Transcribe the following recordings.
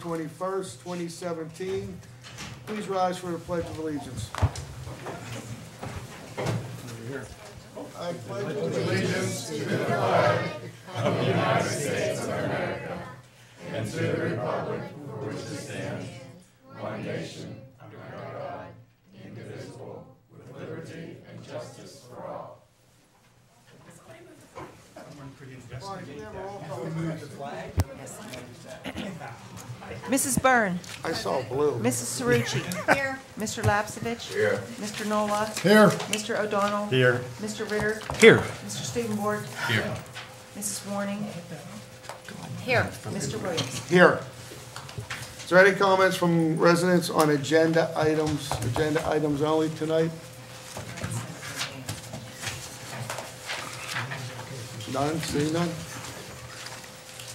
21st, 2017. Please rise for the Pledge of Allegiance. I pledge allegiance to the flag of the United States of America and to the republic for which it stands, one nation, under God, indivisible, with liberty and justice for all. Mrs. Byrne. I saw blue. Mrs. Cerrucci. Here. Mr. Lapsevich. Here. Mr. Nola. Here. Mr. O'Donnell. Here. Mr. Ritter. Here. Mr. Stevenborg. Here. Mrs. Warning. Here. Mr. Williams. Here. Is there any comments from residents on agenda items only tonight? None, see none?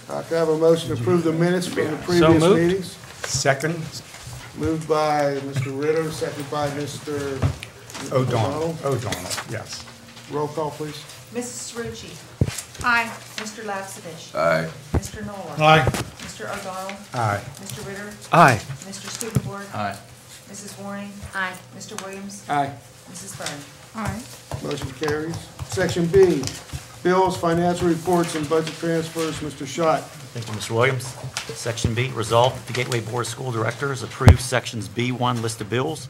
Can I have a motion to approve the minutes from the previous moved. meetings? Second. Moved by Mr. Ritter, second by Mr. O'Donnell. O'Donnell, yes. Roll call, please. Mrs. Cerrucci. Aye. Mr. Lapsevich. Aye. Mr. Nola. Aye. Mr. O'Donnell. Aye. Mr. Ritter. Aye. Mr. Stevenborg. Aye. Mrs. Warning. Aye. Mr. Williams. Aye. Mrs. Byrne. Aye. Motion carries. Section B, bills, financial reports, and budget transfers. Mr. Schott. Thank you, Mr. Williams. Section B, resolved that the Gateway Board of School Directors approves sections B1 list of bills,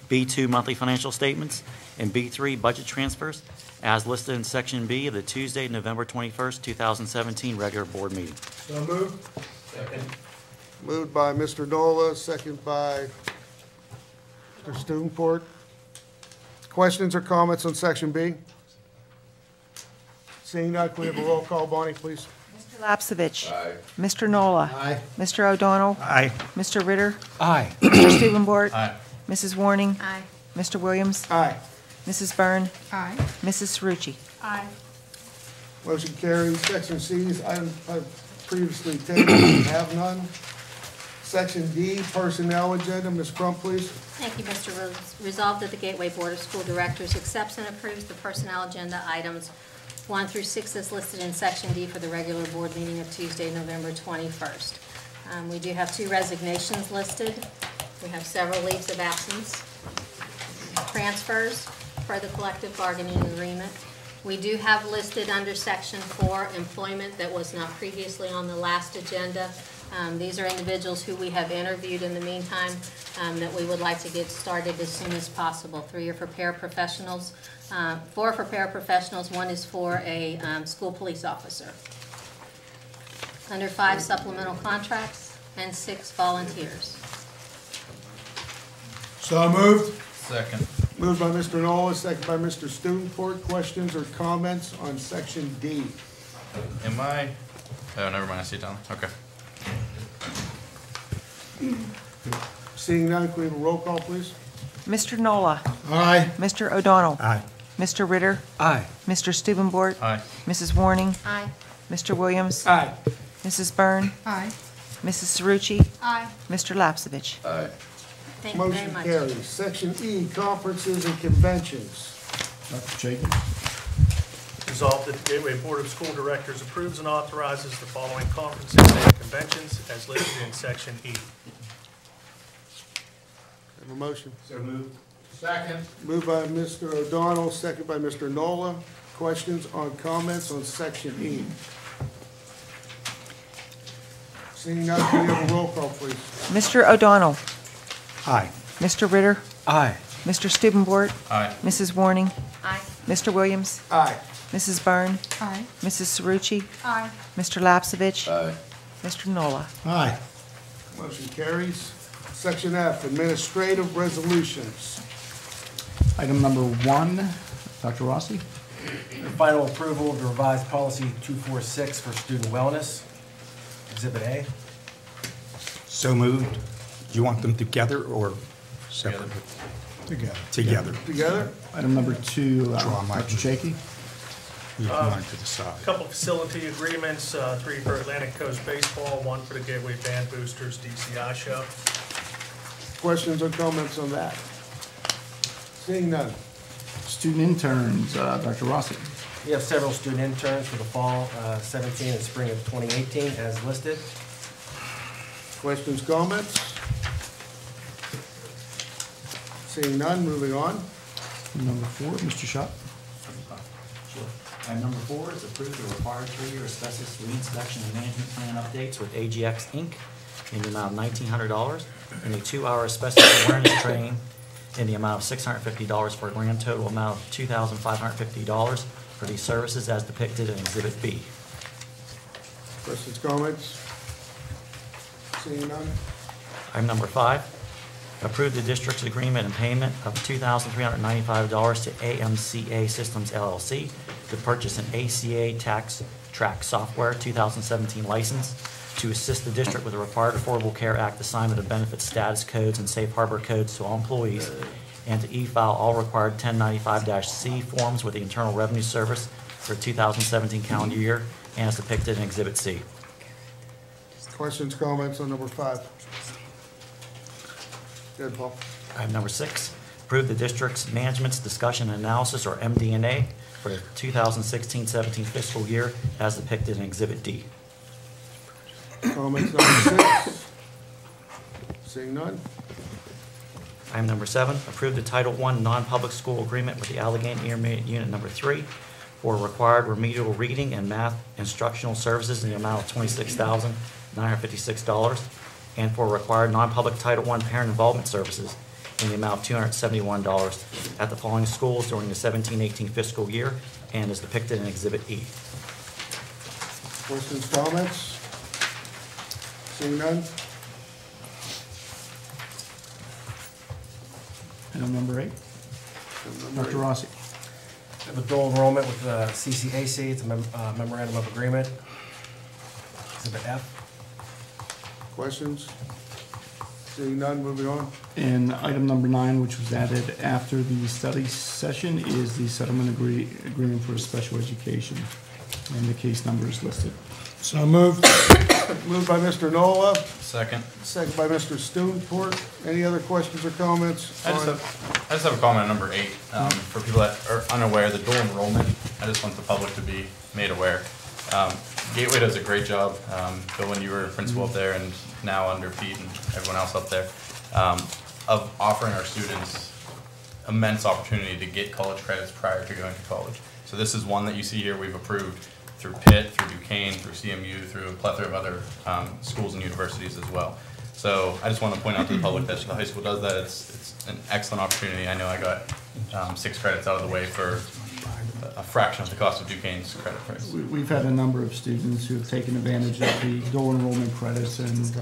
B2 monthly financial statements, and B3 budget transfers as listed in Section B of the Tuesday, November 21st, 2017 regular board meeting. So moved. Second. Moved by Mr. Nola, second by Mr. Stevenport. Questions or comments on Section B? Seeing none, can we have a roll call, Bonnie, please? Mr. Lapsevich. Aye. Mr. Nola. Aye. Mr. O'Donnell. Aye. Mr. Ritter. Aye. Mr. Stevenborg. Aye. Mrs. Warning. Aye. Mr. Williams. Aye. Mrs. Byrne. Aye. Mrs. Cerrucci. Aye. Motion carries. Section C is item previously tabled. We have none. Section D, personnel agenda. Ms. Crump, please. Thank you, Mr. Rose. Resolved that the Gateway Board of School Directors accepts and approves the personnel agenda items 1 through 6 as listed in Section D for the regular board meeting of Tuesday, November 21st. We do have 2 resignations listed. We have several leaves of absence, transfers for the collective bargaining agreement. We do have listed under Section 4 employment that was not previously on the last agenda. These are individuals who we have interviewed in the meantime that we would like to get started as soon as possible. 3 are for paraprofessionals, 4 for paraprofessionals, 1 is for a school police officer. Under 5 supplemental contracts and 6 volunteers. So moved. Second. Moved by Mr. Nola, second by Mr. Stevenport. Questions or comments on Section D? Am I? Oh, never mind. I see it down. Okay. Seeing none, can we have a roll call, please? Mr. Nola. Aye. Mr. O'Donnell. Aye. Mr. Ritter. Aye. Mr. Stevenborg. Aye. Mrs. Warning. Aye. Mr. Williams. Aye. Mrs. Byrne. Aye. Mrs. Cerrucci. Aye. Mr. Lapsevich. Aye. Thank you very Motion much. carries. Section E, conferences and conventions. Dr. Chapin. Resolved that the Gateway Board of School Directors approves and authorizes the following conferences and conventions as listed in Section E. Have a motion. So moved. Second. Moved by Mr. O'Donnell, second by Mr. Nola. Questions or comments on Section E? Seeing none, can we have a roll call, please? Mr. O'Donnell. Aye. Mr. Ritter. Aye. Mr. Stevenborg. Aye. Mrs. Warning. Aye. Mr. Williams. Aye. Mrs. Byrne. Aye. Mrs. Cerrucci. Aye. Mr. Lapsevich. Aye. Mr. Nola. Aye. Motion carries. Section F, administrative resolutions. Item number 1, Dr. Rossi. The final approval of the revised policy 246 for student wellness, Exhibit A. So moved. Do you want them together or separate? Together. Together. Together? Item number 2, Dr. Shaky. You have one to the A side. couple facility agreements, 3 for Atlantic Coast Baseball, 1 for the Gateway Band Boosters DCI show. Questions or comments on that? Seeing none. Student interns, Dr. Rossi. We have several student interns for the fall 17 and spring of 2018 as listed. Questions, comments? Seeing none, moving on. Number 4, Mr. Schott. Sure. Item number 4 is approve the required 3-year asbestos reinspection and management plan updates with AGX Inc. in the amount of $1,900 and a 2-hour asbestos awareness training in the amount of $650 for a grand total amount of $2,550 for these services as depicted in Exhibit B. Questions, comments? Seeing none? Item number 5, approve the district's agreement and payment of $2,395 to AMCA Systems LLC to purchase an ACA Tax Track Software 2017 license to assist the district with the required Affordable Care Act assignment of benefits status codes and safe harbor codes to all employees, and to e-file all required 1095-C forms with the Internal Revenue Service for 2017 calendar year, and as depicted in Exhibit C. Questions, comments on number 5? Go ahead, Paul. Item number 6, approve the district's management's discussion and analysis, or MD&A, for the 2016-17 fiscal year as depicted in Exhibit D. Comments number 6? Seeing none? Item number 7, approve the Title I non-public school agreement with the Allegheny Intermediate Unit Number 3 for required remedial reading and math instructional services in the amount of $26,956, and for required non-public Title I parent involvement services in the amount of $271 at the following schools during the 17-18 fiscal year, and is depicted in Exhibit E. Questions, comments? Seeing none? Item number 8, Dr. Rossi. Have a dual enrollment with CCAC. It's a memorandum of agreement. Exhibit F. Questions? Seeing none, moving on. And item number 9, which was added after the study session, is the settlement agreement for special education. And the case number is listed. So moved. Moved by Mr. Nola, Second. second by Mr. Stoneport. Any other questions or comments? I just have a comment on number 8. For people that are unaware, the dual enrollment, I just want the public to be made aware. Gateway does a great job. Bill, when you were principal up there, and now under Pete and everyone else up there, of offering our students immense opportunity to get college credits prior to going to college. So this is one that you see here we've approved through Pitt, through Duquesne, through CMU, through a plethora of other schools and universities as well. So I just want to point out to the public that the high school does that. It's an excellent opportunity. I know I got 6 credits out of the way for a fraction of the cost of Duquesne's credit price. We've had a number of students who have taken advantage of the dual enrollment credits and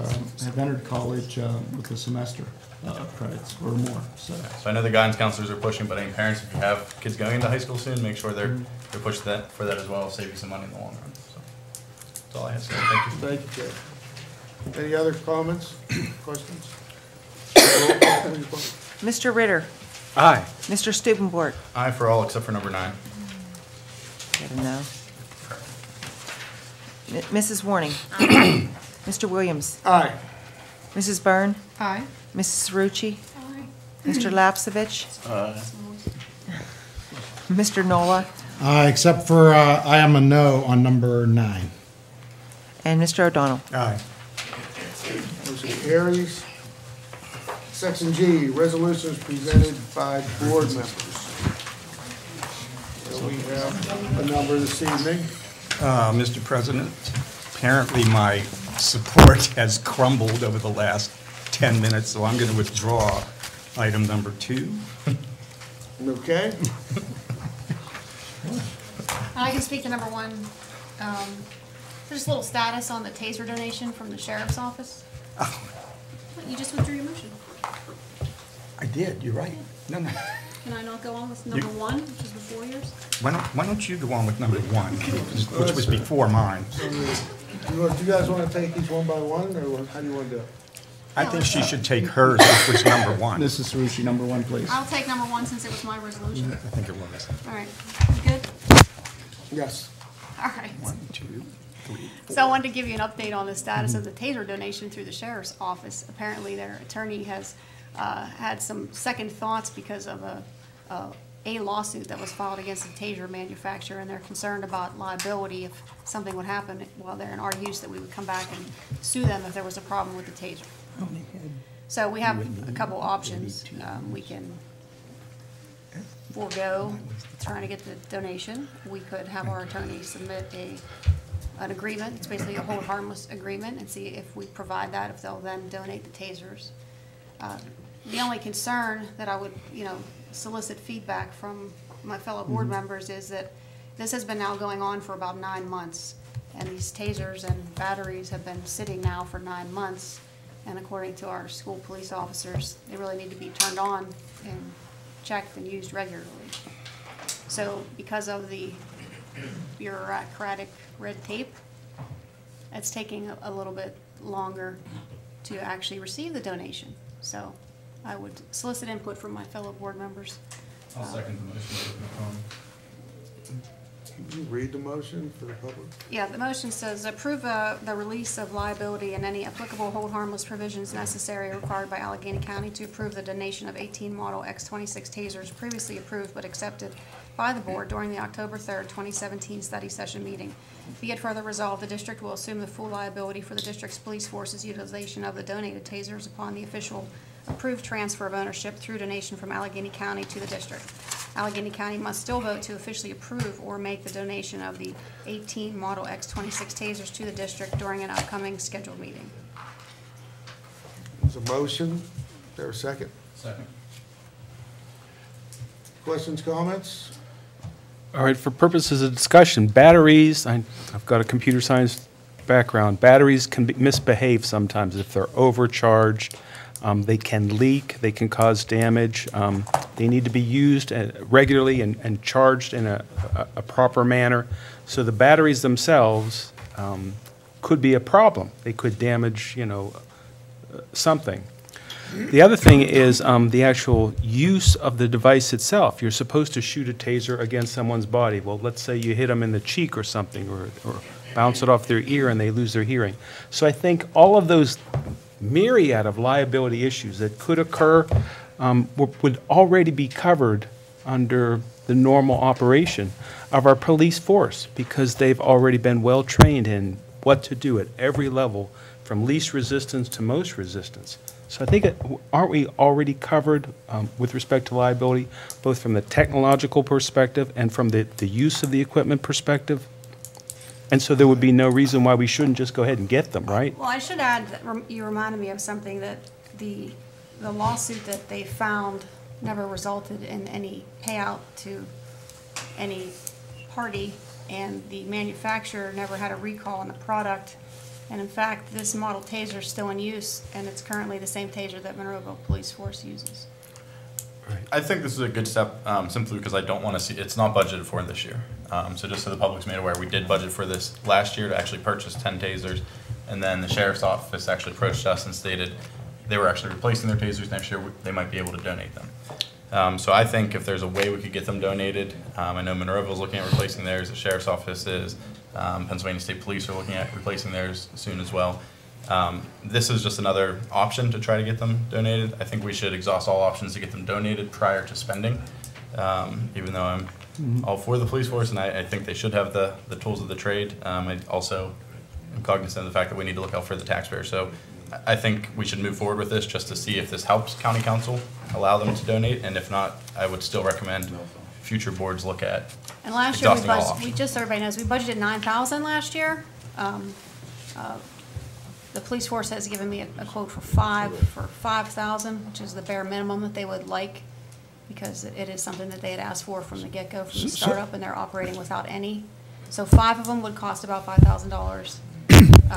have entered college with a semester of credits or more. So So I know the guidance counselors are pushing, but any parents, if you have kids going into high school soon, make sure they're pushing for that as well. It'll save you some money in the long run. So that's all I have to say. Thank you. Thank you, Jay. Any other comments, questions? Roll call, please, Paul. Mr. Ritter. Aye. Mr. Stubenbort. Aye for all except for number 9. Get a no. Mrs. Warning. Mr. Williams. Aye. Mrs. Byrne. Aye. Mrs. Cerucci. Aye. Mr. Lapsevich. Mr. Nola. Except for I am a no on number 9. And Mr. O'Donnell. Aye. Motion carries. Section G, resolutions presented by board members. So we have a number this evening. Mr. President, apparently my support has crumbled over the last 10 minutes, so I'm going to withdraw item number 2. Okay? I can speak to number 1. There's a little status on the taser donation from the sheriff's office. You just withdrew your motion. I did, you're right. No. Can I not go on with number 1, which is before yours? Why don't you go on with number 1, which was before mine? Do you guys want to take these one by one, or how do you want to do it? I think she should take hers, which was number 1. Mrs. Cerucci, number 1, please. I'll take number 1 since it was my resolution. I think it was. All right, you good? Yes. All right. 1, 2, 3, 4. So I wanted to give you an update on the status of the taser donation through the sheriff's office. Apparently, their attorney has had some second thoughts because of a a lawsuit that was filed against the taser manufacturer, and they're concerned about liability if something would happen while they're in our use, that we would come back and sue them if there was a problem with the taser. So we have a couple options. We can forego trying to get the donation. We could have our attorney submit an agreement. It's basically a hold harmless agreement, and see if we provide that, if they'll then donate the tasers. The only concern that I would, solicit feedback from my fellow board members is that this has been now going on for about 9 months, and these tasers and batteries have been sitting now for 9 months, and according to our school police officers, they really need to be turned on and checked and used regularly. So because of the bureaucratic red tape, it's taking a little bit longer to actually receive the donation. So I would solicit input from my fellow board members. I'll second the motion. Can you read the motion for the public? Yeah, the motion says approve the release of liability and any applicable hold harmless provisions necessary or required by Allegheny County to approve the donation of 18 Model X26 tasers previously approved but accepted by the board during the October 3rd, 2017 study session meeting. Be it further resolved, the district will assume the full liability for the district's police force's utilization of the donated tasers upon the official approved transfer of ownership through donation from Allegheny County to the district. Allegheny County must still vote to officially approve or make the donation of the 18 Model X26 tasers to the district during an upcoming scheduled meeting. There's a motion. Is there a second? Second. Questions, comments? All right, for purposes of discussion, batteries, I've got a computer science background. Batteries can misbehave sometimes if they're overcharged. They can leak, they can cause damage. They need to be used regularly and charged in a proper manner. So the batteries themselves could be a problem. They could damage, something. The other thing is the actual use of the device itself. You're supposed to shoot a taser against someone's body. Well, let's say you hit them in the cheek or something, or bounce it off their ear and they lose their hearing. So I think all of those myriad of liability issues that could occur would already be covered under the normal operation of our police force, because they've already been well trained in what to do at every level, from least resistance to most resistance. So I think, aren't we already covered with respect to liability, both from the technological perspective and from the use of the equipment perspective? And so there would be no reason why we shouldn't just go ahead and get them, right? Well, I should add that you reminded me of something, that the lawsuit that they found never resulted in any payout to any party, and the manufacturer never had a recall on the product. And in fact, this model taser is still in use, and it's currently the same taser that Monroeville Police Force uses. I think this is a good step, simply because I don't want to see, it's not budgeted for this year. So just so the public's made aware, we did budget for this last year to actually purchase 10 tasers, and then the sheriff's office actually approached us and stated they were actually replacing their tasers. Next year they might be able to donate them. So I think if there's a way we could get them donated, I know Monroeville's looking at replacing theirs, the sheriff's office is, Pennsylvania State Police are looking at replacing theirs soon as well. This is just another option to try to get them donated. I think we should exhaust all options to get them donated prior to spending, even though I'm all for the police force, and I think they should have the tools of the trade. I also am cognizant of the fact that we need to look out for the taxpayer. So I think we should move forward with this just to see if this helps county council allow them to donate, and if not, I would still recommend future boards look at And last year, exhausting all options. just so everybody knows, we budgeted $9,000 last year. The police force has given me a quote for $5,000, which is the bare minimum that they would like, because it is something that they had asked for from the get-go, from the startup, and they're operating without any. So 5 of them would cost about $5,000.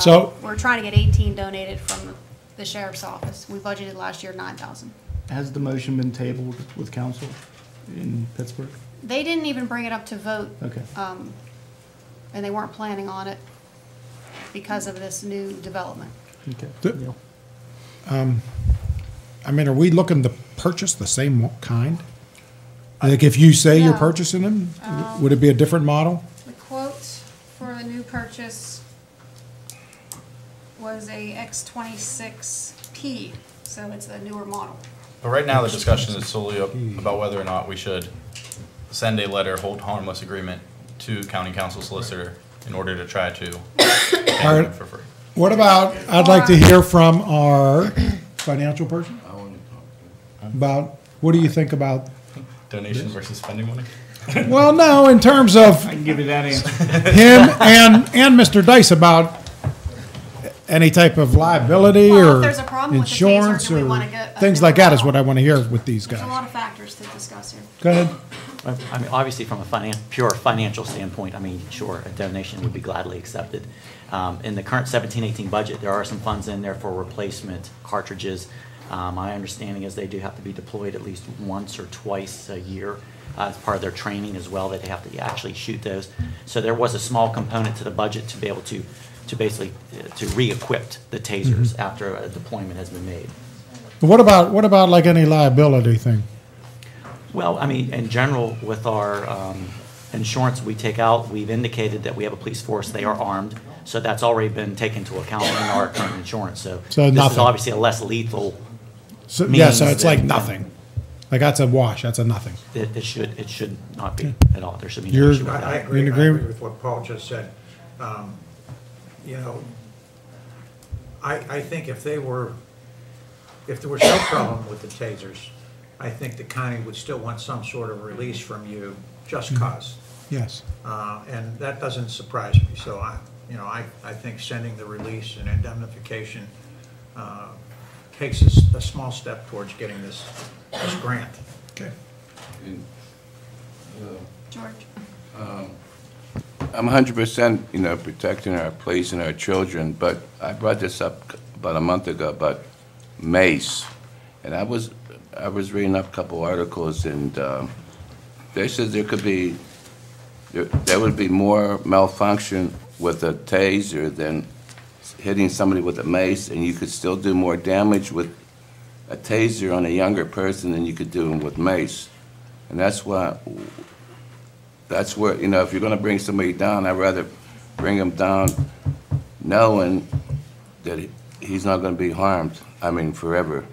So We're trying to get 18 donated from the sheriff's office. We budgeted last year $9,000. Has the motion been tabled with council in Pittsburgh? They didn't even bring it up to vote. Okay. And they weren't planning on it because of this new development. Okay. Neil? I mean, are we looking to purchase the same kind? Like, if you say you're No. purchasing them, would it be a different model? The quote for the new purchase was a X26P, so it's a newer model. But right now, the discussion is solely about whether or not we should send a letter hold harmless agreement to county council solicitor in order to try to handle it for free. What about, I'd like to hear from our financial person about, what do you think about, Donation versus spending money? well, no, in terms of I can give you that answer. him and Mr. Dice about any type of liability Well, if or there's a problem with the taser, insurance do we or wanna get a things new like that is model? what I want to hear with these There's a lot guys. of factors to discuss here. Go ahead. I mean, obviously, from a pure financial standpoint, I mean, sure, a donation would be gladly accepted. In the current 17-18 budget, there are some funds in there for replacement cartridges. My understanding is they do have to be deployed at least once or twice a year as part of their training as well, that they have to actually shoot those. So there was a small component to the budget to be able to basically to re-equip the tasers after a deployment has been made. But what about like any liability thing? Well, I mean, in general, with our insurance we take out, we've indicated that we have a police force, they are armed, so that's already been taken into account in our current insurance, so So this is nothing. obviously a less lethal, So, yeah, so means it's like that- nothing. Like that's a wash, that's a nothing. it should not be at all, there should be no You're- issue with I that. agree, In I agree agreement? with what Paul just said. You know, I think if there was no problem with the tasers, I think the county would still want some sort of release from you, just cause. Yes. And that doesn't surprise me, so I think sending the release and indemnification takes a small step towards getting this grant. Okay. George? I'm 100%, protecting our police and our children, but I brought this up about a month ago about mace, and I was reading up a couple articles, and they said there would be more malfunction with a taser than hitting somebody with a mace, and you could still do more damage with a taser on a younger person than you could do with mace, and that's where, if you're going to bring somebody down, I'd rather bring him down knowing that he's not going to be harmed, forever.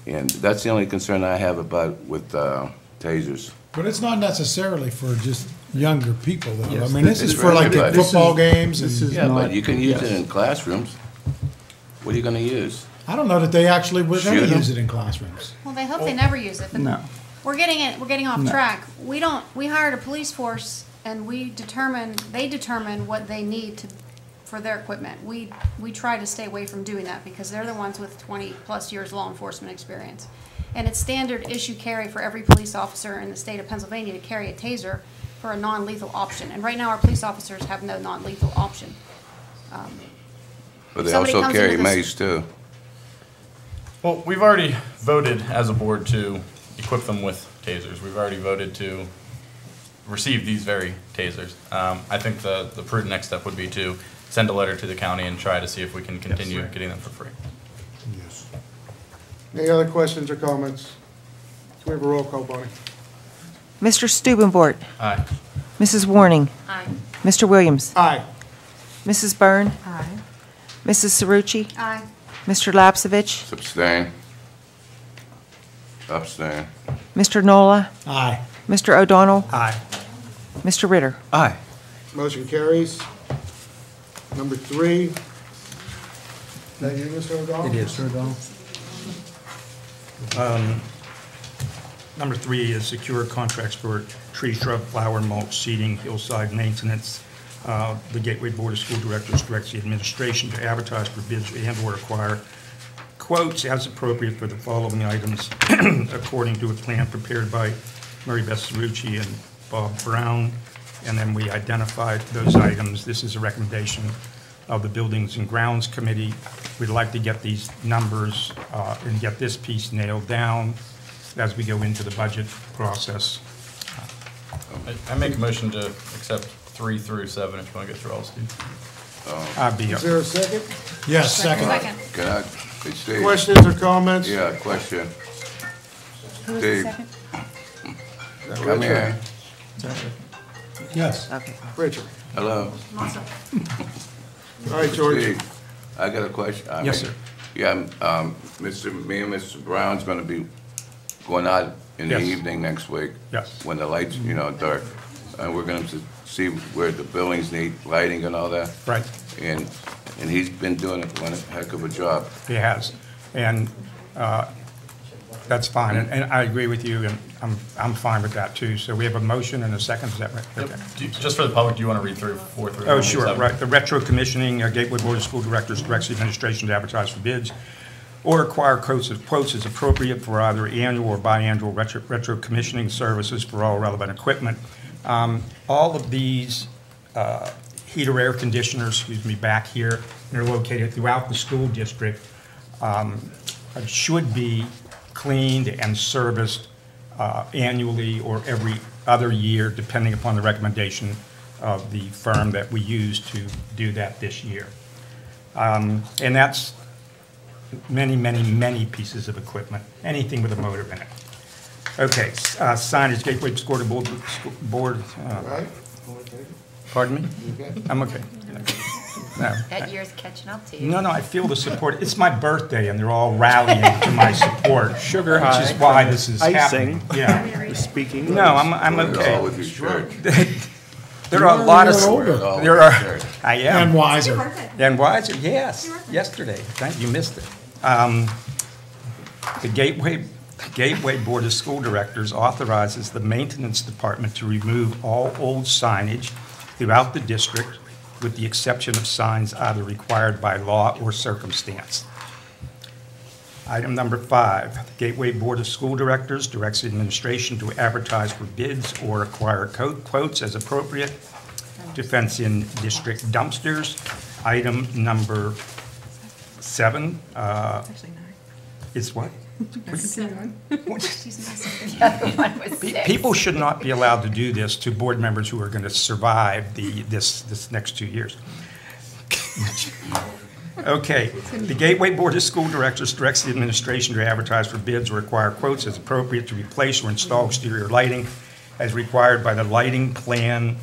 And that's the only concern I have with tasers. But it's not necessarily for just younger people, though. Yes, I mean, this it's is for for like the everybody. football games. this And is Yeah, not- but you can use it yes. in classrooms. What are you going to use? I don't know that they actually were going Shoot to 'em? use it in classrooms. Well, they hope they never use it, but No. we're getting off No. track. We hired a police force and they determine what they need for their equipment. We try to stay away from doing that because they're the ones with 20-plus years law enforcement experience. And it's standard issue carry for every police officer in the state of Pennsylvania to carry a taser for a non-lethal option. And right now, our police officers have no non-lethal option. But they Somebody also comes carry into this- mace, too. Well, we've already voted as a board to equip them with tasers. We've already voted to receive these very tasers. I think the prudent next step would be to send a letter to the county and try to see if we can continue getting them for free. Yes. Any other questions or comments? Can we have a roll call, Bonnie? Mr. Stubenbort, Aye. Mrs. Warning, Aye. Mr. Williams, Aye. Mrs. Byrne, Aye. Mrs. Cerrucci, Aye. Mr. Lapsevich, Abstain. Abstain. Mr. Nola, Aye. Mr. O'Donnell, Aye. Mr. Ritter. Aye. Motion carries. Number 3. Is that you, Mr. O'Donnell? It is. Mr. O'Donnell? Number 3 is secure contracts for tree, shrub, flower, mulch, seeding, hillside maintenance. The Gateway Board of School Directors directs the administration to advertise for bids and/or acquire quotes as appropriate for the following items according to a plan prepared by Mary Beth Cerrucci and Bob Brown. And then we identified those items. This is a recommendation of the Buildings and Grounds Committee. We'd like to get these numbers and get this piece nailed down as we go into the budget process. I make a motion to accept 3 through 7 if you want to get through all, Steve. I'd be, Is there a second? Yes, second. Second. Can I, hey, Steve? Questions or comments? Yeah, question. Who was the Steve. second? Come here. Yes. Okay. Richard. Hello. All right, George. Steve, I got a question. Yes, sir. Yeah, me and Mr. Brown's gonna be going out in the Yes. evening next week. Yes. When the lights, are dark. And we're going to see where the buildings need lighting and all that. Right. And he's been doing one heck of a job. He has. And that's fine. And I agree with you, and I'm fine with that, too. So we have a motion and a second, is that right? Yep. Okay. Just for the public, do you want to read through 4 through? Oh, sure, 7? right. The retro commissioning, Gateway Board of School Directors directs the administration to advertise for bids or acquire quotes as appropriate for either annual or biannual retro commissioning services for all relevant equipment. All of these heater air conditioners, back here, they're located throughout the school district, should be cleaned and serviced annually or every other year, depending upon the recommendation of the firm that we use to do that this year. And that's many, many, many pieces of equipment, anything with a motor in it. Okay, signage, Gateway School Board. Right? Pardon me? I'm okay. No. That year's catching up to you. No, I feel the support. It's my birthday, and they're all rallying to my support. Sugar which high is why from this is icing. happening. Yeah. Speaking. No, I'm okay. All with your shirt. There are a lot of. older. There are. I am. And wiser. And wiser, yes. Yesterday. Thank you, missed it. The Gateway Board of School Directors authorizes the Maintenance Department to remove all old signage throughout the district, with the exception of signs either required by law or circumstance. Item number 5, the Gateway Board of School Directors directs the administration to advertise for bids or acquire quotes as appropriate to fence in district dumpsters. Item number 7 is what? People should not be allowed to do this to board members who are going to survive this next 2 years. Okay, the Gateway Board of School Directors directs the administration to advertise for bids or acquire quotes as appropriate to replace or install exterior lighting as required by the lighting plan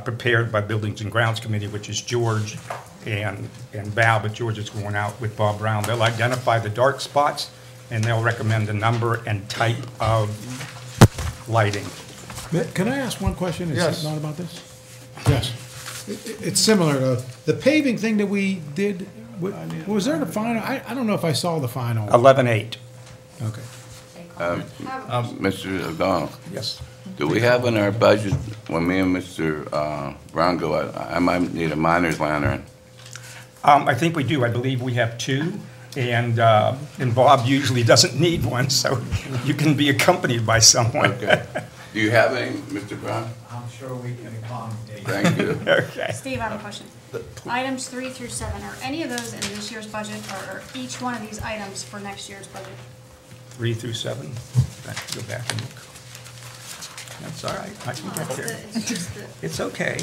prepared by Buildings and Grounds Committee, which is George and Val, but George is going out with Bob Brown. They'll identify the dark spots, and they'll recommend the number and type of lighting. Can I ask one question? Is Yes. it not about this? Yes. It's similar to the paving thing that we did. Was there the final? I don't know if I saw the final. 11-8. Okay. Mr. O'Donnell, Yes. do we have in our budget, when me and Mr. Brown go out, I might need a miner's lantern. I think we do. I believe we have 2, and Bob usually doesn't need one, so you can be accompanied by someone. Okay. Do you have any, Mr. Brown? I'm sure we can accommodate. Thank you. Okay. Steve, I have a question. Items 3 through 7, are any of those in this year's budget, or are each one of these items for next year's budget? 3 through 7. Go back and look. That's all right. I can get there. It's okay.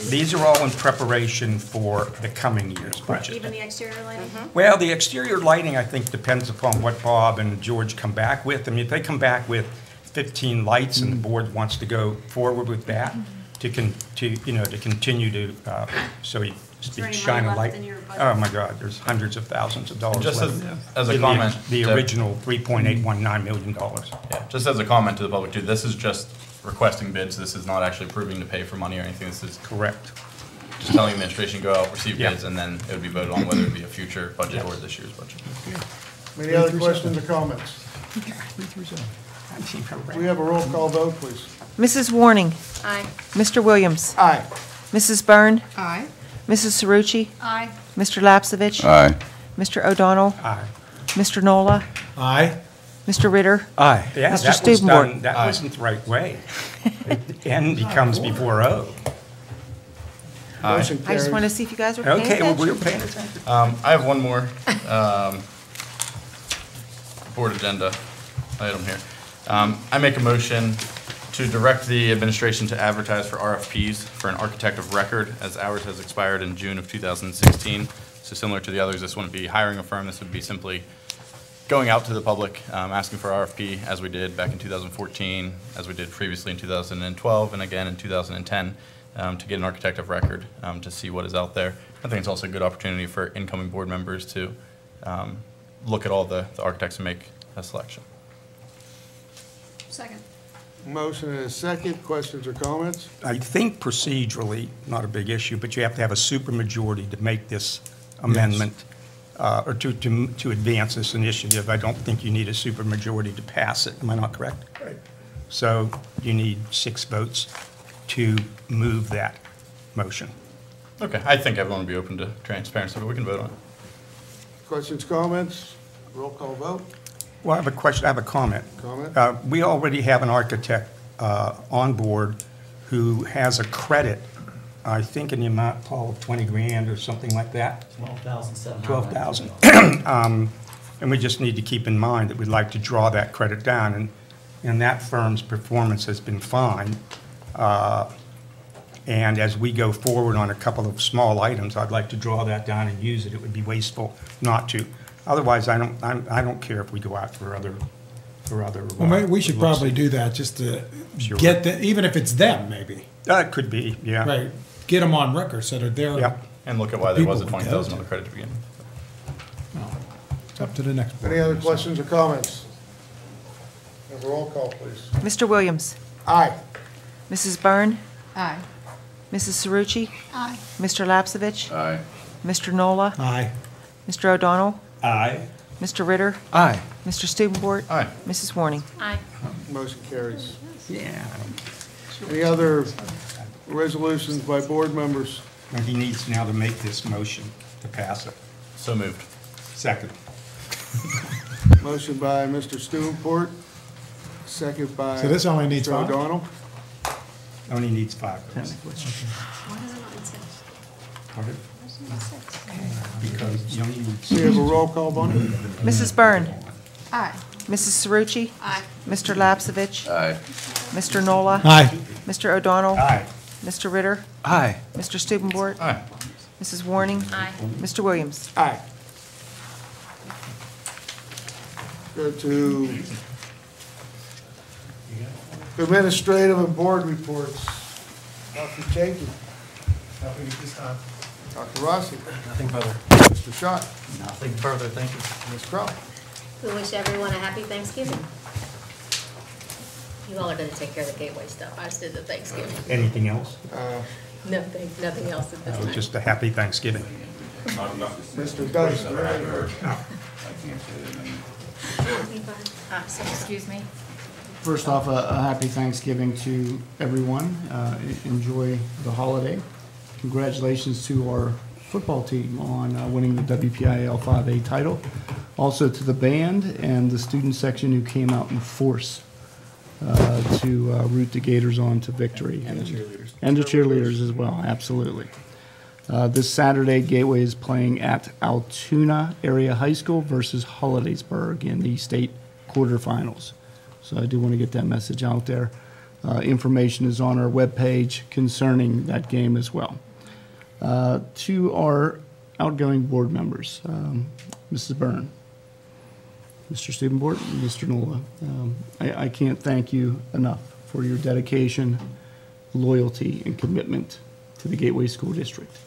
These are all in preparation for the coming year's budget. Even the exterior lighting? Well, the exterior lighting, I think, depends upon what Bob and George come back with. I mean, if they come back with 15 lights and the board wants to go forward with that, to continue to, so he there any shine money a light. left in your budget? Oh, my God, there's hundreds of thousands of dollars Just left. as a in comment, the Deb. original $3.819 million. Yeah, just as a comment to the public too, this is just requesting bids. This is not actually approving to pay for money or anything. This is Correct. just telling the administration, go out, receive Yeah. bids, and then it would be voted on whether it be a future budget or this year's budget. Any other questions or comments? We have a roll call vote, please. Mrs. Warning. Aye. Mr. Williams. Aye. Mrs. Byrne. Aye. Mrs. Cerrucci. Aye. Mr. Lapsevich. Aye. Mr. O'Donnell. Aye. Mr. Nola. Aye. Mr. Ritter. Aye. Yeah, Mr. that was Stubenborg. done, that wasn't the right way. N becomes before O. Motion I carries. just want to see if you guys were paying Okay, well, we attention. were paying attention. I have one more board agenda item here. I make a motion to direct the administration to advertise for RFPs for an architect of record, as ours has expired in June of 2016. So similar to the others, this wouldn't be hiring a firm. This would be simply going out to the public, asking for RFP, as we did back in 2014, as we did previously in 2012, and again in 2010, to get an architect of record, to see what is out there. I think it's also a good opportunity for incoming board members to look at all the architects and make selection. Second. Motion and a second. Questions or comments? I think procedurally, not a big issue, but you have to have a supermajority to make this amendment, or to advance this initiative. I don't think you need a supermajority to pass it. Am I not correct? Right. So you need 6 votes to move that motion. Okay, I think everyone would be open to transparency, but we can vote on it. Questions, comments? Roll call vote. Well, I have a question, I have a comment. Comment? We already have an architect on board who has a credit, I think in the amount, Paul, of 20 grand or something like that. 12,700. 12,000. And we just need to keep in mind that we'd like to draw that credit down, and that firm's performance has been fine. And as we go forward on a couple of small items, I'd like to draw that down and use it. It would be wasteful not to. Otherwise, I don't care if we go out for other. Well, maybe we should looks. probably do that just to Sure. get the, even if it's them, maybe. It could be, yeah. Right, get them on record so that they're. Yeah. And look at why there was a People would go $20,000 to. credit to begin with. It's up to the next board. Any other questions or comments? Have a roll call, please. Mr. Williams? Aye. Mrs. Byrne? Aye. Mrs. Cerrucci? Aye. Mr. Lapsevich? Aye. Mr. Nola? Aye. Mr. O'Donnell? Aye. Mr. Ritter? Aye. Mr. Stubenbort? Aye. Mrs. Warning? Aye. Motion carries. Yeah. Any other resolutions by board members? And he needs now to make this motion to pass it. So moved. Second. Motion by Mr. Stewart, second by. So this only needs Mr. 5? O'Donnell. Only needs 5 votes. Pardon? Because you only need Do you have a roll call, Bonnie? Mrs. Byrne? Aye. Mrs. Cerrucci? Aye. Mr. Lapsevich? Aye. Mr. Nola? Aye. Mr. O'Donnell? Aye. Mr. Ritter? Aye. Mr. Stubenbort? Aye. Mrs. Warning? Aye. Mr. Williams? Aye. Go to administrative and board reports. Dr. Chaikin, Nothing at this time. Dr. Rossi, Nothing further. Mr. Schott, Nothing further, thank you. Ms. Crowe. We wish everyone a happy Thanksgiving. You all are gonna take care of the gateway stuff. I just did the Thanksgiving. Anything else? Nothing else at this No, time. just a happy Thanksgiving. Mr. Dunn. Excuse me. First off, a happy Thanksgiving to everyone. Enjoy the holiday. Congratulations to our football team on winning the WPIAL 5A title. Also to the band and the student section who came out in force to root the Gators on to victory. And the cheerleaders. And the cheerleaders as well, absolutely. This Saturday, Gateway is playing at Altoona Area High School versus Hollidaysburg in the state quarterfinals. So I do want to get that message out there. Information is on our webpage concerning that game as well. To our outgoing board members, Mrs. Byrne, Mr. Stubenbort, and Mr. Nola, I can't thank you enough for your dedication, loyalty, and commitment to the Gateway School District.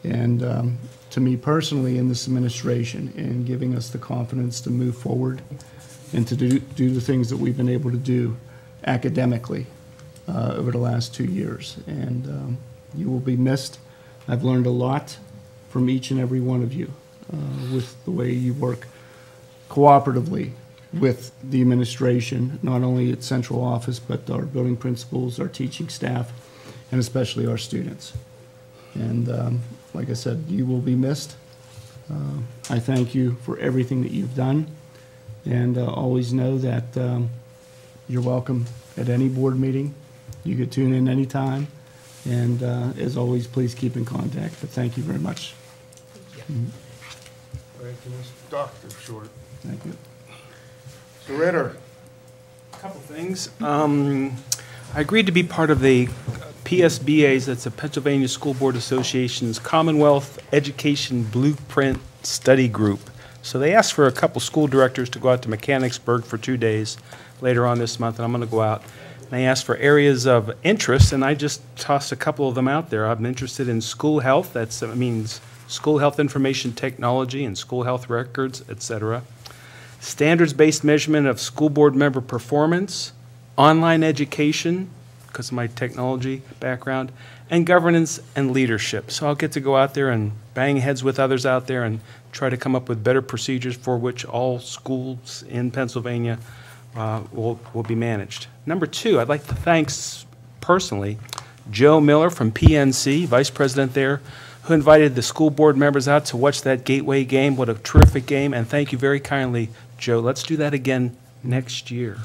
And to me personally in this administration, in giving us the confidence to move forward and to do the things that we've been able to do academically over the last 2 years. And you will be missed. I've learned a lot from each and every one of you with the way you work cooperatively with the administration, not only at central office, but our building principals, our teaching staff, and especially our students. And like I said, you will be missed. I thank you for everything that you've done. And always know that you're welcome at any board meeting. You could tune in anytime. And as always, please keep in contact. But thank you very much. Thank you, Ms. Dr. Short. Thank you. Mr. Ritter. A couple things. I agreed to be part of the PSBA's, that's the Pennsylvania School Board Association's Commonwealth Education Blueprint Study Group. So they asked for a couple school directors to go out to Mechanicsburg for 2 days later on this month, and I'm going to go out. And they asked for areas of interest, and I just tossed a couple of them out there. I'm interested in school health. That means school health information technology and school health records, etc. standards-based measurement of school board member performance, online education, because of my technology background, and governance and leadership. So I'll get to go out there and bang heads with others out there and try to come up with better procedures for which all schools in Pennsylvania will be managed. Number two, I'd like to thank personally Joe Miller from PNC, Vice President there, who invited the school board members out to watch that Gateway game. What a terrific game, and thank you very kindly, Joe. Let's do that again next year.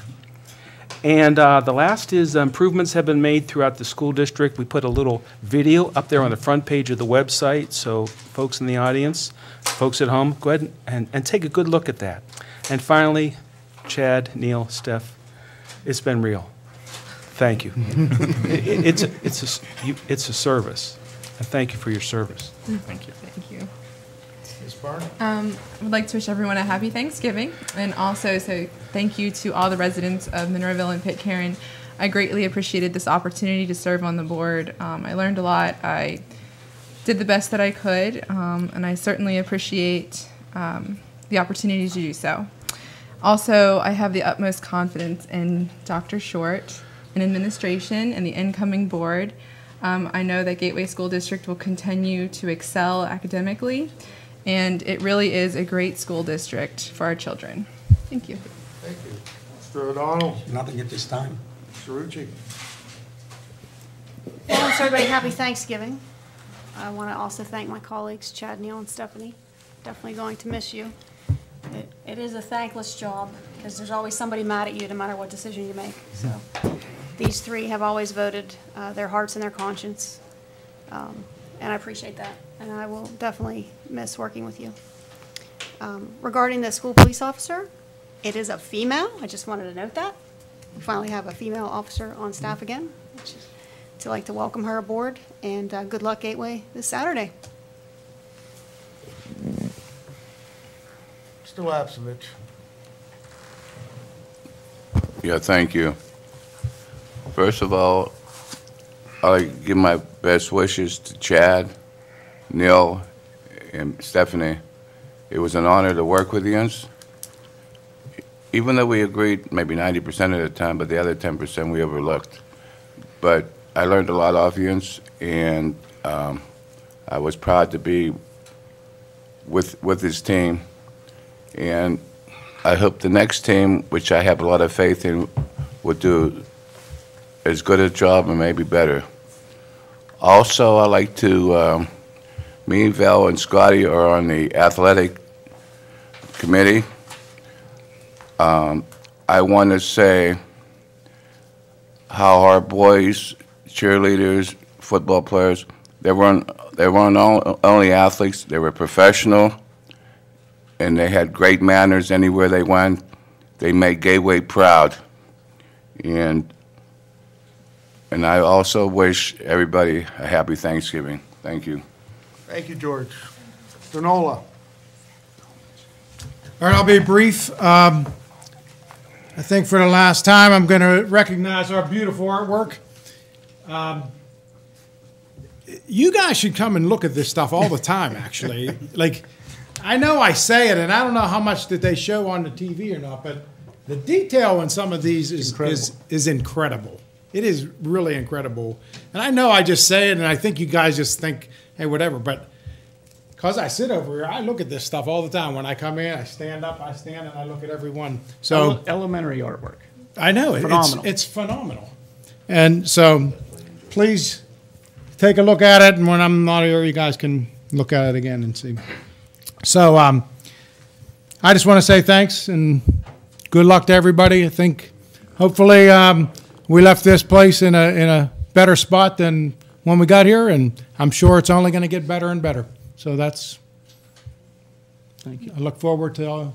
And the last is improvements have been made throughout the school district. We put a little video up there on the front page of the website, so folks in the audience, folks at home, go ahead and take a good look at that. And finally, Chad, Neil, Steph, it's been real. Thank you. It's a service, and thank you for your service. Thank you. Thank you. Ms. Barr? I would like to wish everyone a happy Thanksgiving, and also say thank you to all the residents of Monroeville and Pitcairn. I greatly appreciated this opportunity to serve on the board. I learned a lot. I did the best that I could, and I certainly appreciate the opportunity to do so. Also, I have the utmost confidence in Dr. Short, in administration, and the incoming board. I know that Gateway School District will continue to excel academically, and it really is a great school district for our children. Thank you. Thank you. Mr. O'Donnell? Nothing at this time. Mr. Rucci? Well, wish everybody happy Thanksgiving. I want to also thank my colleagues, Chad, Neil, and Stephanie. Definitely going to miss you. It is a thankless job, because there's always somebody mad at you no matter what decision you make. So these three have always voted their hearts and their conscience, and I appreciate that. And I will definitely miss working with you. Regarding the school police officer, it is a female. I just wanted to note that. We finally have a female officer on staff again. To like to welcome her aboard, and good luck Gateway this Saturday. Mr. Lapsovich? Yeah, thank you. First of all, I'd like to give my best wishes to Chad, Neil, and Stephanie. It was an honor to work with you. Even though we agreed maybe 90% of the time, but the other 10% we overlooked. But I learned a lot off you, and I was proud to be with this team. And I hope the next team, which I have a lot of faith in, will do as good a job and maybe better. Also, I like to, me, Val, and Scotty are on the athletic committee. I want to say how our boys, cheerleaders, football players, they weren't only athletes, they were professional, and they had great manners anywhere they went. They made Gateway proud. And I also wish everybody a happy Thanksgiving. Thank you. Thank you, George. Mr. Nola? All right, I'll be brief. I think for the last time, I'm going to recognize our beautiful artwork. You guys should come and look at this stuff all the time, actually. Like, I know I say it, and I don't know how much did they show on the TV or not, but the detail in some of these is incredible. It is really incredible. And I know I just say it, and I think you guys just think, hey, whatever, but because I sit over here, I look at this stuff all the time. When I come in, I stand up, and I look at every one. So elementary artwork. I know. Phenomenal. It's phenomenal. And so please take a look at it, and when I'm not here, you guys can look at it again and see. So I just want to say thanks and good luck to everybody. I think hopefully we left this place in a better spot than when we got here, and I'm sure it's only going to get better and better. So that's, thank you. I look forward to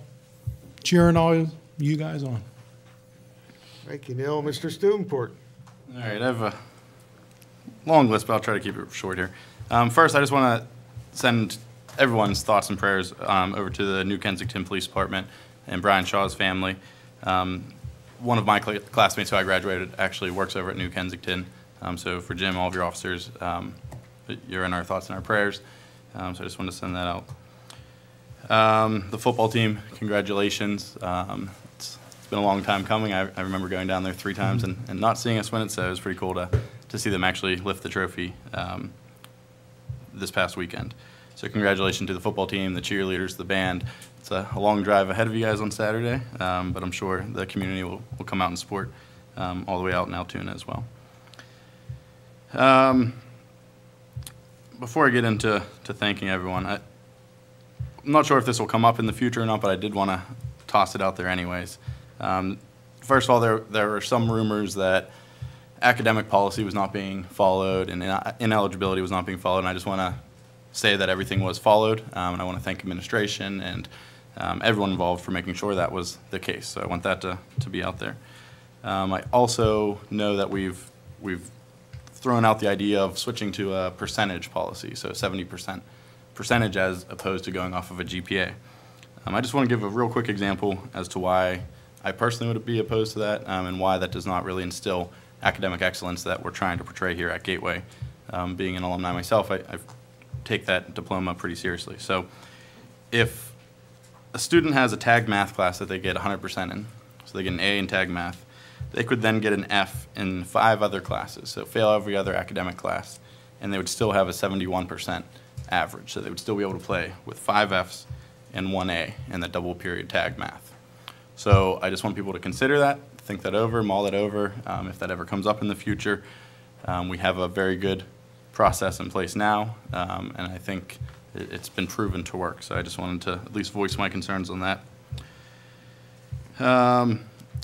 cheering all you guys on. Thank you, Neil. Mr. Stubenport? All right, I have a long list, but I'll try to keep it short here. First, I just want to send everyone's thoughts and prayers over to the New Kensington Police Department and Brian Shaw's family. One of my classmates who I graduated actually works over at New Kensington. So for Jim, all of your officers, you're in our thoughts and our prayers. So I just want to send that out. The football team, congratulations. It's been a long time coming. I remember going down there 3 times and not seeing us win it, so it was pretty cool to see them actually lift the trophy this past weekend. So congratulations to the football team, the cheerleaders, the band. It's a long drive ahead of you guys on Saturday, but I'm sure the community will come out and support all the way out in Altoona as well. Before I get into thanking everyone, I'm not sure if this will come up in the future or not, but I did want to toss it out there anyways. First of all, there were some rumors that academic policy was not being followed and ineligibility was not being followed, and I just want to say that everything was followed, and I want to thank administration and everyone involved for making sure that was the case. So I want that to be out there. I also know that we've thrown out the idea of switching to a percentage policy, so 70% percentage as opposed to going off of a GPA. I just want to give a real quick example as to why I personally would be opposed to that and why that does not really instill academic excellence that we're trying to portray here at Gateway. Being an alumni myself, I take that diploma pretty seriously. So if a student has a tag math class that they get 100% in, so they get an A in tag math, they could then get an F in 5 other classes, so fail every other academic class, and they would still have a 71% average. So they would still be able to play with 5 Fs and 1 A in the double period tag math. So I just want people to consider that, think that over, mull that over. If that ever comes up in the future, we have a very good process in place now, and I think it's been proven to work. So I just wanted to at least voice my concerns on that.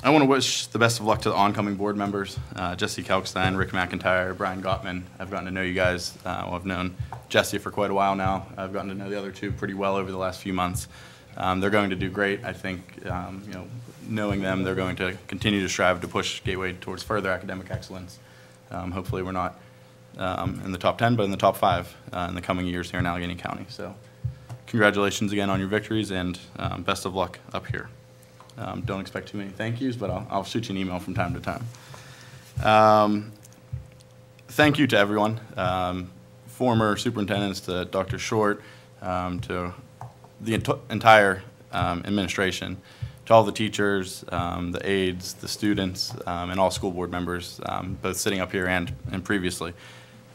I want to wish the best of luck to the oncoming board members, Jesse Kalkstein, Rick McIntyre, Brian Gottman. I've gotten to know you guys. I've known Jesse for quite a while now. I've gotten to know the other 2 pretty well over the last few months. They're going to do great. I think, knowing them, they're going to continue to strive to push Gateway towards further academic excellence. Hopefully we're not in the top 10, but in the top 5 in the coming years here in Allegheny County. So congratulations again on your victories, and best of luck up here. Don't expect too many thank yous, but I'll shoot you an email from time to time. Thank you to everyone, former superintendents, to Dr. Short, to the entire administration, to all the teachers, the aides, the students, and all school board members, both sitting up here and previously.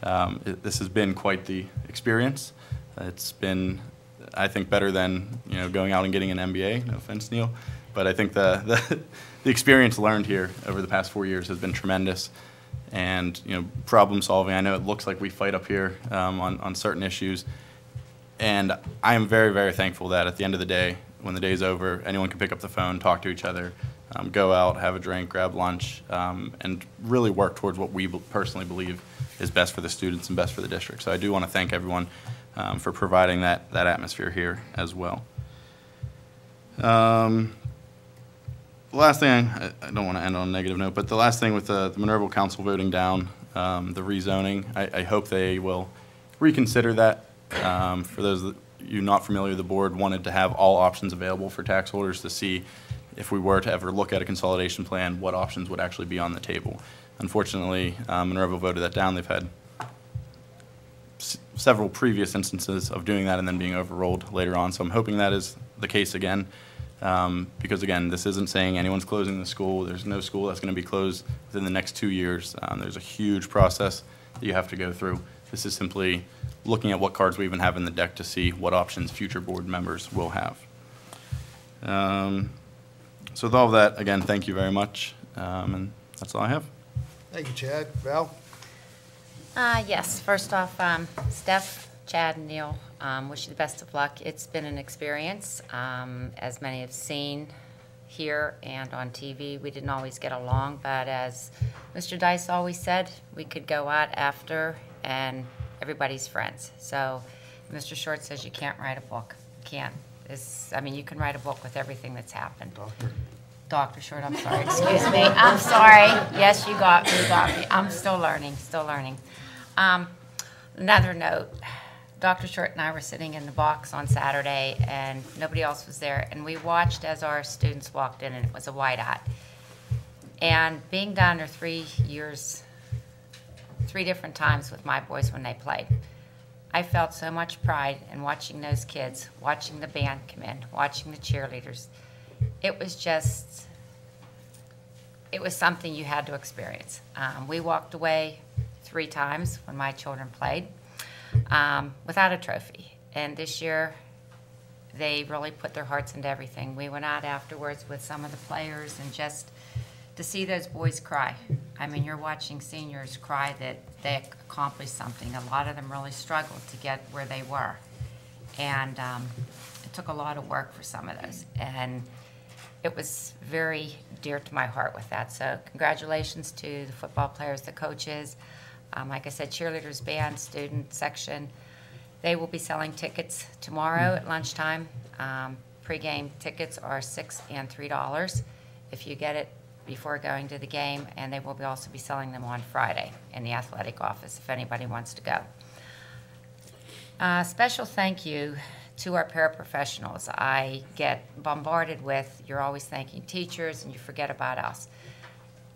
This has been quite the experience. It's been, I think, better than going out and getting an MBA. No offense, Neil. But I think the experience learned here over the past 4 years has been tremendous. And problem solving, I know it looks like we fight up here on certain issues. And I am very, very thankful that at the end of the day, when the day's over, anyone can pick up the phone, talk to each other, go out, have a drink, grab lunch, and really work towards what we personally believe is best for the students and best for the district. So I do want to thank everyone for providing that atmosphere here as well. The last thing, I don't want to end on a negative note, but the last thing with the Minerville Council voting down the rezoning, I hope they will reconsider that. For those of you not familiar, the board wanted to have all options available for tax holders to see if we were to ever look at a consolidation plan, what options would actually be on the table. Unfortunately, Minerville voted that down. They've had several previous instances of doing that and then being overruled later on, so I'm hoping that is the case again. Because again, this isn't saying anyone's closing the school. There's no school that's going to be closed within the next 2 years. There's a huge process that you have to go through. This is simply looking at what cards we even have in the deck to see what options future board members will have. So with all of that, again, thank you very much, and that's all I have. Thank you, Chad. Val? Yes, first off, Steph, Chad, and Neil, wish you the best of luck. It's been an experience. As many have seen here and on TV, we didn't always get along, but as Mr. Dice always said, we could go out after and everybody's friends. So Mr. Short says you can't write a book. Can't. I mean, you can write a book with everything that's happened. Dr. Short, I'm sorry, excuse me. I'm sorry. Yes, you got me. I'm still learning, Another note, Dr. Short and I were sitting in the box on Saturday, and nobody else was there, and we watched as our students walked in, and it was a whiteout. And being down there 3 years, 3 different times with my boys when they played, I felt so much pride in watching those kids, watching the band come in, watching the cheerleaders. It was just, it was something you had to experience. We walked away 3 times when my children played without a trophy. And this year, they really put their hearts into everything. We went out afterwards with some of the players, and just to see those boys cry. I mean, you're watching seniors cry that they accomplished something. A lot of them really struggled to get where they were. And it took a lot of work for some of those. And it was very dear to my heart with that. So congratulations to the football players, the coaches. Like I said, cheerleaders, band, student section. They will be selling tickets tomorrow at lunchtime. Pre-game tickets are $6 and $3 if you get it before going to the game, and they will also be selling them on Friday in the athletic office if anybody wants to go. Special thank you to our paraprofessionals. I get bombarded with, you're always thanking teachers and you forget about us.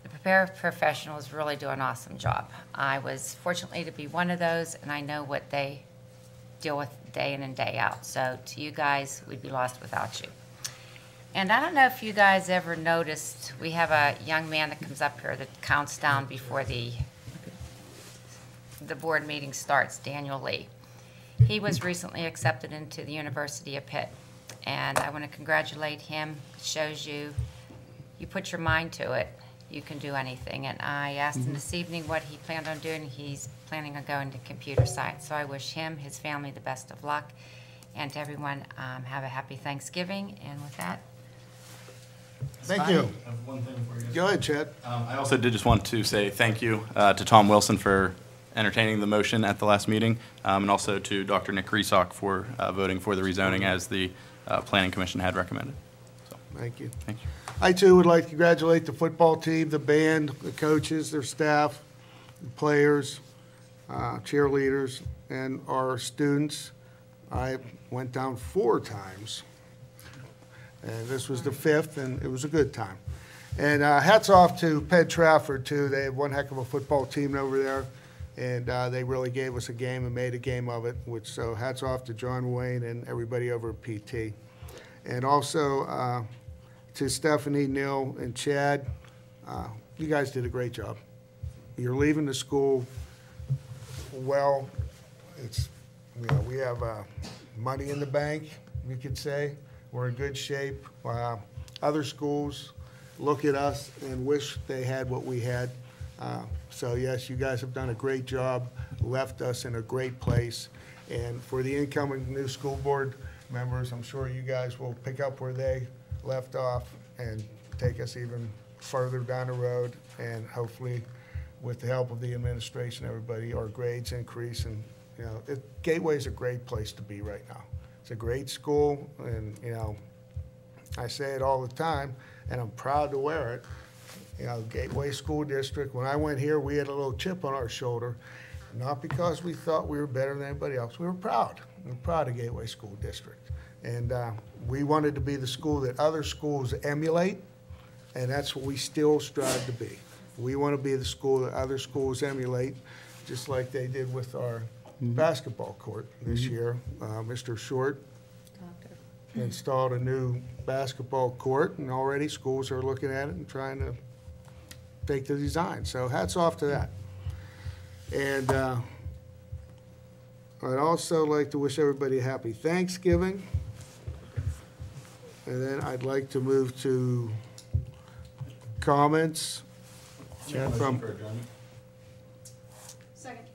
The paraprofessionals really do an awesome job. I was fortunately to be one of those, and I know what they deal with day in and day out. So to you guys, we'd be lost without you. And I don't know if you guys ever noticed, we have a young man that comes up here that counts down before the board meeting starts, Daniel Lee. He was recently accepted into the University of Pitt, and I want to congratulate him. It shows you put your mind to it, you can do anything. And I asked him this evening what he planned on doing. He's planning on going to computer science. So I wish him, his family, the best of luck. And to everyone, have a happy Thanksgiving. And with that, Thank you. I have one thing for you. Go ahead, Chad. I also did just want to say thank you to Tom Wilson for entertaining the motion at the last meeting, and also to Dr. Nick Resock for voting for the rezoning as the Planning Commission had recommended. So, Thank you. thank you. I, too, would like to congratulate the football team, the band, the coaches, their staff, the players, cheerleaders, and our students. I went down 4 times, and this was the 5th, and it was a good time. And hats off to Penn Trafford, too. They have one heck of a football team over there, and they really gave us a game and made a game of it, so hats off to John Wayne and everybody over at PT. And also to Stephanie, Neil, and Chad, you guys did a great job. You're leaving the school well. It's, you know, we have money in the bank, you could say. We're in good shape. Other schools look at us and wish they had what we had. So yes, you guys have done a great job, left us in a great place. And for the incoming new school board members, I'm sure you guys will pick up where they left off and take us even further down the road. And hopefully, with the help of the administration, everybody, our grades increase. And, you know, Gateway's a great place to be right now. It's a great school, and, you know, I say it all the time, and I'm proud to wear it. You know, Gateway School District, when I went here, we had a little chip on our shoulder, not because we thought we were better than anybody else. We were proud. We were proud of Gateway School District. And we wanted to be the school that other schools emulate, and that's what we still strive to be. We want to be the school that other schools emulate, just like they did with our basketball court this year. Mr. Short installed a new basketball court, and already schools are looking at it and trying to take the design. So hats off to that. And I'd also like to wish everybody a happy Thanksgiving. And then I'd like to move to comments. From Second.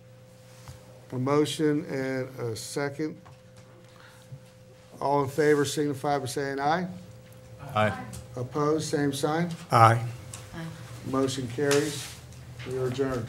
a motion and a second. All in favor signify by saying aye. Aye. Opposed, same sign. Aye. Motion carries. We are adjourned.